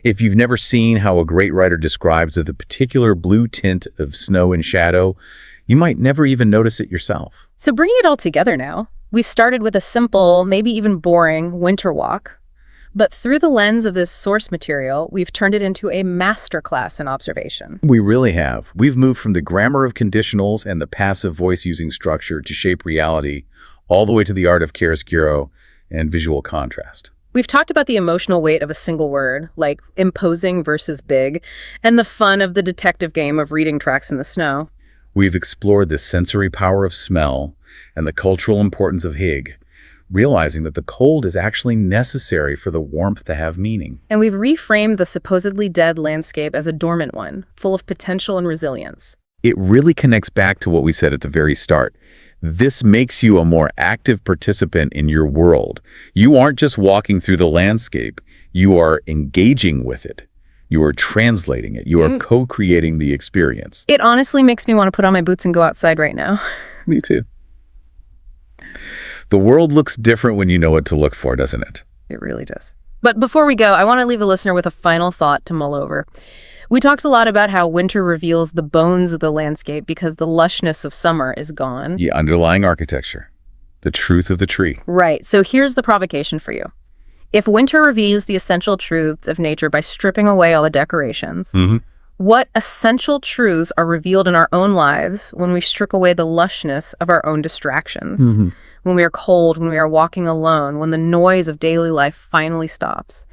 If you've never seen how a great writer describes the particular blue tint of snow and shadow, you might never even notice it yourself. So bringing it all together now, we started with a simple, maybe even boring, winter walk. But through the lens of this source material, we've turned it into a masterclass in observation. We really have. We've moved from the grammar of conditionals and the passive voice-using structure to shape reality, all the way to the art of chiaroscuro and visual contrast. We've talked about the emotional weight of a single word, like imposing versus big, and the fun of the detective game of reading tracks in the snow. We've explored the sensory power of smell and the cultural importance of hygge, realizing that the cold is actually necessary for the warmth to have meaning. And we've reframed the supposedly dead landscape as a dormant one, full of potential and resilience. It really connects back to what we said at the very start. This makes you a more active participant in your world. You aren't just walking through the landscape. You are engaging with it. You are translating it. You are co-creating the experience. It honestly makes me want to put on my boots and go outside right now. Me too. The world looks different when you know what to look for, doesn't it? It really does. But before we go, I want to leave the listener with a final thought to mull over. We talked a lot about how winter reveals the bones of the landscape because the lushness of summer is gone. The underlying architecture, the truth of the tree. Right. So here's the provocation for you. If winter reveals the essential truths of nature by stripping away all the decorations, what essential truths are revealed in our own lives when we strip away the lushness of our own distractions? When we are cold, when we are walking alone, when the noise of daily life finally stops?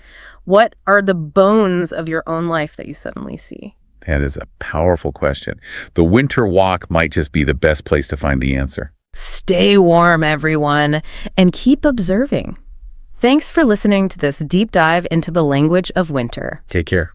What are the bones of your own life that you suddenly see? That is a powerful question. The winter walk might just be the best place to find the answer. Stay warm, everyone, and keep observing. Thanks for listening to this deep dive into the language of winter. Take care.